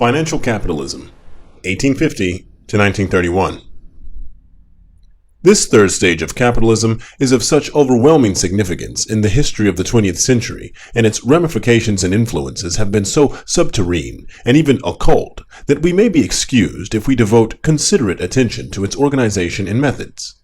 Financial Capitalism, 1850 to 1931. This third stage of capitalism is of such overwhelming significance in the history of the 20th century, and its ramifications and influences have been so subterrene and even occult that we may be excused if we devote considerate attention to its organization and methods.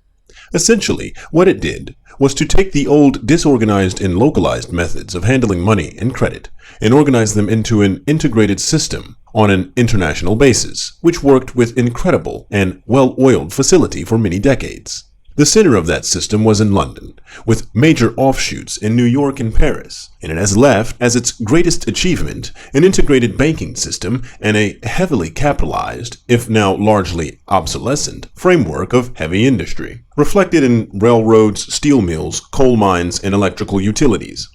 Essentially, what it did was to take the old disorganized and localized methods of handling money and credit and organize them into an integrated system on an international basis, which worked with incredible and well-oiled facility for many decades. The center of that system was in London, with major offshoots in New York and Paris, and it has left as its greatest achievement an integrated banking system and a heavily capitalized, if now largely obsolescent, framework of heavy industry, reflected in railroads, steel mills, coal mines, and electrical utilities.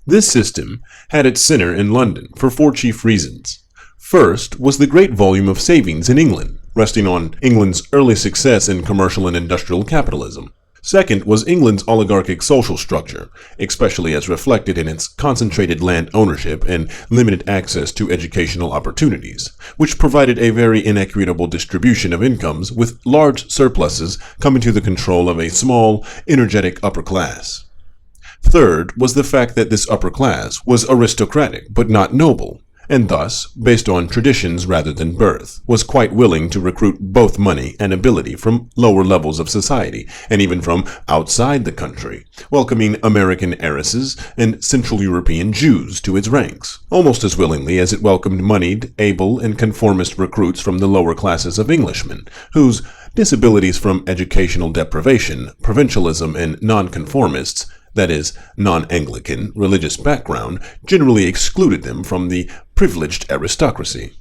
This system had its center in London for four chief reasons. First was the great volume of savings in England, resting on England's early success in commercial and industrial capitalism. Second was England's oligarchic social structure, especially as reflected in its concentrated land ownership and limited access to educational opportunities, which provided a very inequitable distribution of incomes with large surpluses coming to the control of a small, energetic upper class. Third was the fact that this upper class was aristocratic but not noble, and thus, based on traditions rather than birth, was quite willing to recruit both money and ability from lower levels of society, and even from outside the country, welcoming American heiresses and Central European Jews to its ranks, almost as willingly as it welcomed moneyed, able, and conformist recruits from the lower classes of Englishmen, whose disabilities from educational deprivation, provincialism, and nonconformists, that is, non-Anglican, religious background, generally excluded them from the privileged aristocracy.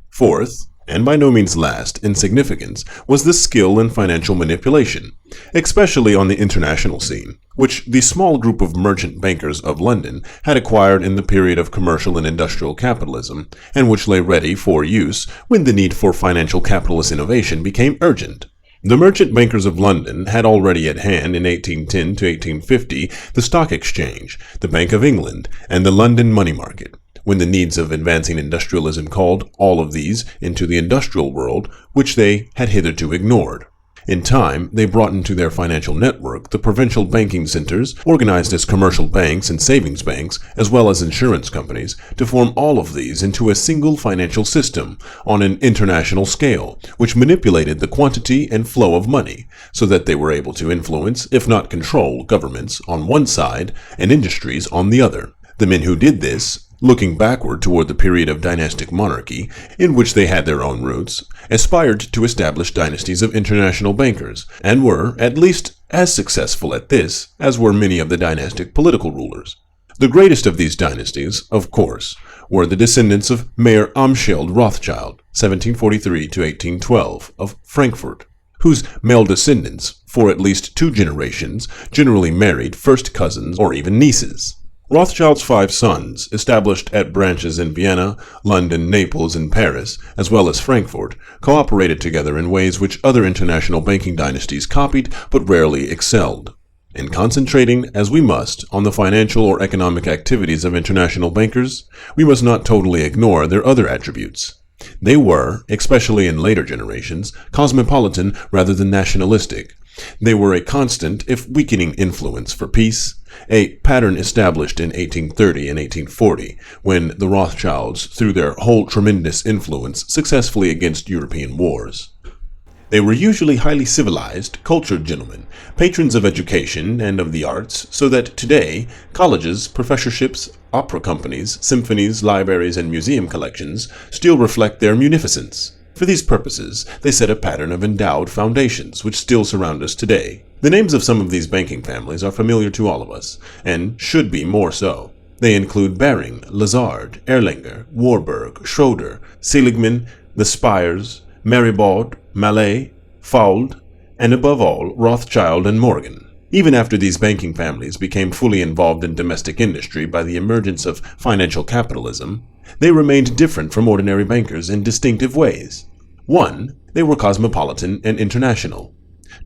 Fourth, and by no means last in significance, was the skill in financial manipulation, especially on the international scene, which the small group of merchant bankers of London had acquired in the period of commercial and industrial capitalism, and which lay ready for use when the need for financial capitalist innovation became urgent. The merchant bankers of London had already at hand in 1810 to 1850 the Stock Exchange, the Bank of England, and the London money market, when the needs of advancing industrialism called all of these into the industrial world, which they had hitherto ignored. In time, they brought into their financial network the provincial banking centers, organized as commercial banks and savings banks, as well as insurance companies, to form all of these into a single financial system on an international scale, which manipulated the quantity and flow of money, so that they were able to influence, if not control, governments on one side and industries on the other. The men who did this, looking backward toward the period of dynastic monarchy, in which they had their own roots, aspired to establish dynasties of international bankers, and were at least as successful at this as were many of the dynastic political rulers. The greatest of these dynasties, of course, were the descendants of Mayer Amschild Rothschild, 1743 to 1812, of Frankfurt, whose male descendants, for at least two generations, generally married first cousins or even nieces. Rothschild's five sons, established at branches in Vienna, London, Naples, and Paris, as well as Frankfurt, cooperated together in ways which other international banking dynasties copied but rarely excelled. In concentrating, as we must, on the financial or economic activities of international bankers, we must not totally ignore their other attributes. They were, especially in later generations, cosmopolitan rather than nationalistic. They were a constant, if weakening, influence for peace, a pattern established in 1830 and 1840, when the Rothschilds threw their whole tremendous influence successfully against European wars. They were usually highly civilized, cultured gentlemen, patrons of education and of the arts, so that today colleges, professorships, opera companies, symphonies, libraries, and museum collections still reflect their munificence. For these purposes, they set a pattern of endowed foundations which still surround us today. The names of some of these banking families are familiar to all of us, and should be more so. They include Baring, Lazard, Erlanger, Warburg, Schroeder, Seligman, the Spires, Maribaud, Mallet, Fauld, and above all, Rothschild and Morgan. Even after these banking families became fully involved in domestic industry by the emergence of financial capitalism, they remained different from ordinary bankers in distinctive ways. One, they were cosmopolitan and international.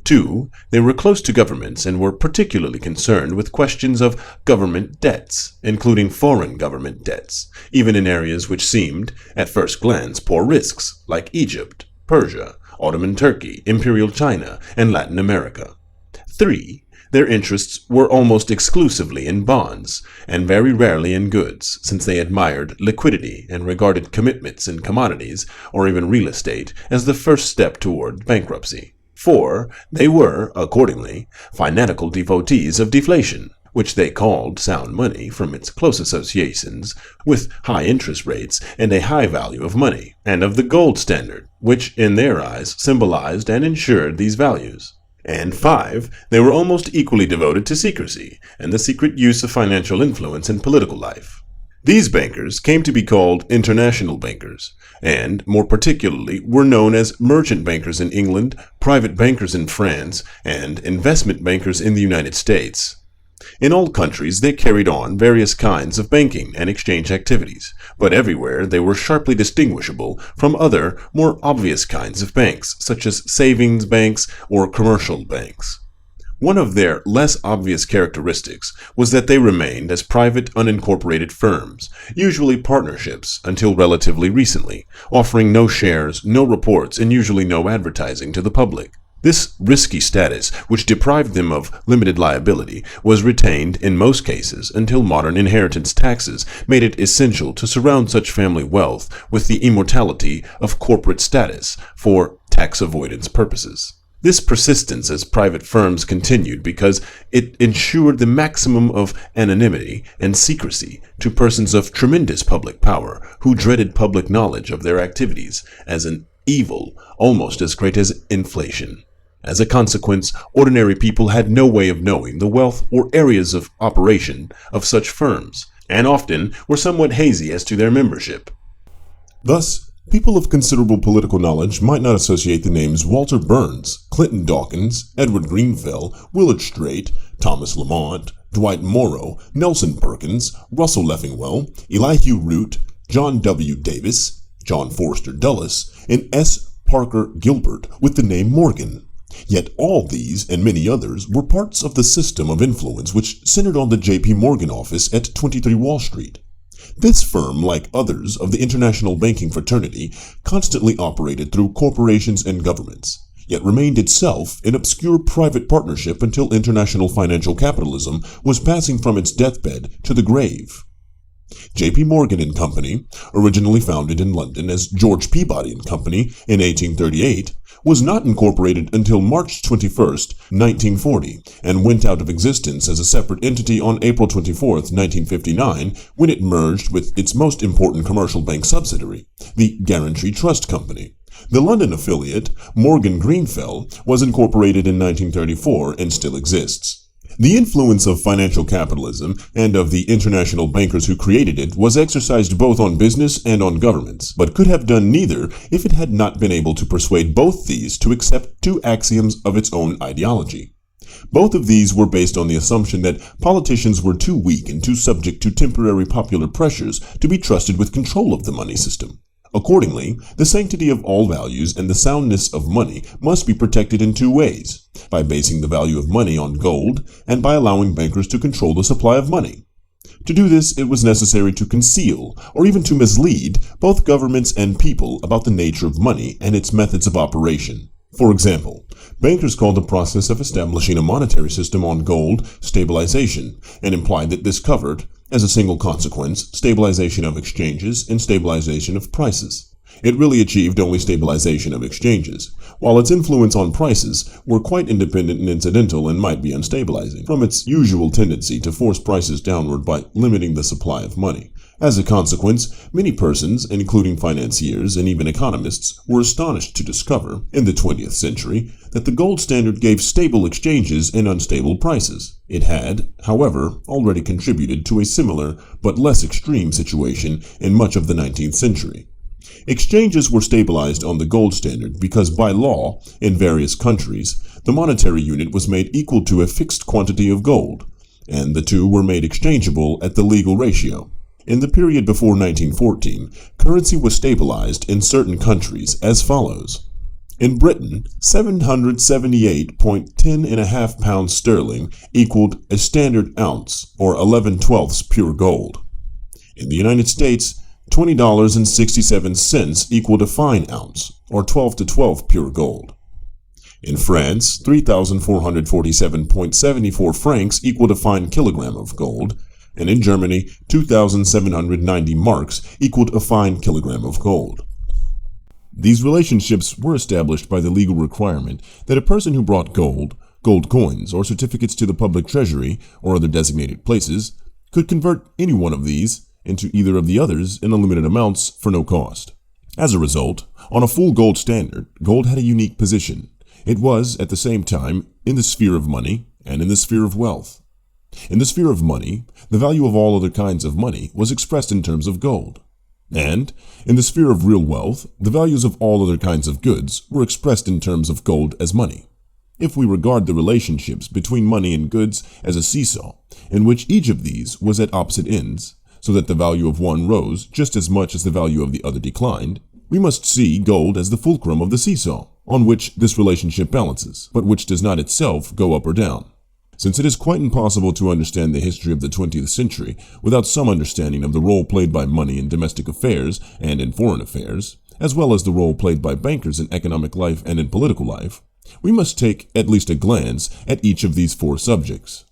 2. They were close to governments and were particularly concerned with questions of government debts, including foreign government debts, even in areas which seemed, at first glance, poor risks, like Egypt, Persia, Ottoman Turkey, Imperial China, and Latin America. 3. Their interests were almost exclusively in bonds, and very rarely in goods, since they admired liquidity and regarded commitments in commodities, or even real estate, as the first step toward bankruptcy. 4. They were, accordingly, fanatical devotees of deflation, which they called sound money from its close associations with high interest rates and a high value of money, and of the gold standard, which in their eyes symbolized and ensured these values. And 5. They were almost equally devoted to secrecy and the secret use of financial influence in political life. These bankers came to be called international bankers, and, more particularly, were known as merchant bankers in England, private bankers in France, and investment bankers in the United States. In all countries, they carried on various kinds of banking and exchange activities, but everywhere they were sharply distinguishable from other, more obvious kinds of banks, such as savings banks or commercial banks. One of their less obvious characteristics was that they remained as private unincorporated firms, usually partnerships until relatively recently, offering no shares, no reports, and usually no advertising to the public. This risky status, which deprived them of limited liability, was retained in most cases until modern inheritance taxes made it essential to surround such family wealth with the immortality of corporate status for tax avoidance purposes. This persistence as private firms continued because it ensured the maximum of anonymity and secrecy to persons of tremendous public power who dreaded public knowledge of their activities as an evil almost as great as inflation. As a consequence, ordinary people had no way of knowing the wealth or areas of operation of such firms, and often were somewhat hazy as to their membership. Thus, people of considerable political knowledge might not associate the names Walter Burns, Clinton Dawkins, Edward Greenfell, Willard Straight, Thomas Lamont, Dwight Morrow, Nelson Perkins, Russell Leffingwell, Elihu Root, John W. Davis, John Forster Dulles, and S. Parker Gilbert with the name Morgan. Yet all these and many others were parts of the system of influence which centered on the J.P. Morgan office at 23 Wall Street. This firm, like others of the international banking fraternity, constantly operated through corporations and governments, yet remained itself an obscure private partnership until international financial capitalism was passing from its deathbed to the grave. J.P. Morgan and Company, originally founded in London as George Peabody and Company in 1838, was not incorporated until March 21, 1940, and went out of existence as a separate entity on April 24, 1959, when it merged with its most important commercial bank subsidiary, the Guarantee Trust Company. The London affiliate, Morgan Greenfell, was incorporated in 1934 and still exists. The influence of financial capitalism and of the international bankers who created it was exercised both on business and on governments, but could have done neither if it had not been able to persuade both these to accept two axioms of its own ideology. Both of these were based on the assumption that politicians were too weak and too subject to temporary popular pressures to be trusted with control of the money system. Accordingly, the sanctity of all values and the soundness of money must be protected in two ways: by basing the value of money on gold and by allowing bankers to control the supply of money. To do this, it was necessary to conceal, or even to mislead, both governments and people about the nature of money and its methods of operation. For example, bankers called the process of establishing a monetary system on gold stabilization, and implied that this covered, as a single consequence, stabilization of exchanges and stabilization of prices. It really achieved only stabilization of exchanges, while its influence on prices were quite independent and incidental and might be unstabilizing, from its usual tendency to force prices downward by limiting the supply of money. As a consequence, many persons, including financiers and even economists, were astonished to discover, in the 20th century, that the gold standard gave stable exchanges and unstable prices. It had, however, already contributed to a similar but less extreme situation in much of the 19th century. Exchanges were stabilized on the gold standard because by law, in various countries, the monetary unit was made equal to a fixed quantity of gold, and the two were made exchangeable at the legal ratio. In the period before 1914, currency was stabilized in certain countries as follows: In Britain, 778.10½ pounds sterling equaled a standard ounce, or 11/12 pure gold. In the United States, $20.67 equaled a fine ounce, or 12/12 pure gold. In France, 3,447.74 francs equaled a fine kilogram of gold, and in Germany, 2,790 marks equaled a fine kilogram of gold. These relationships were established by the legal requirement that a person who brought gold, gold coins, or certificates to the public treasury or other designated places could convert any one of these into either of the others in unlimited amounts for no cost. As a result, on a full gold standard, gold had a unique position. It was, at the same time, in the sphere of money and in the sphere of wealth. In the sphere of money, the value of all other kinds of money was expressed in terms of gold. And, in the sphere of real wealth, the values of all other kinds of goods were expressed in terms of gold as money. If we regard the relationships between money and goods as a seesaw, in which each of these was at opposite ends, so that the value of one rose just as much as the value of the other declined, we must see gold as the fulcrum of the seesaw, on which this relationship balances, but which does not itself go up or down. Since it is quite impossible to understand the history of the 20th century without some understanding of the role played by money in domestic affairs and in foreign affairs, as well as the role played by bankers in economic life and in political life, we must take at least a glance at each of these four subjects.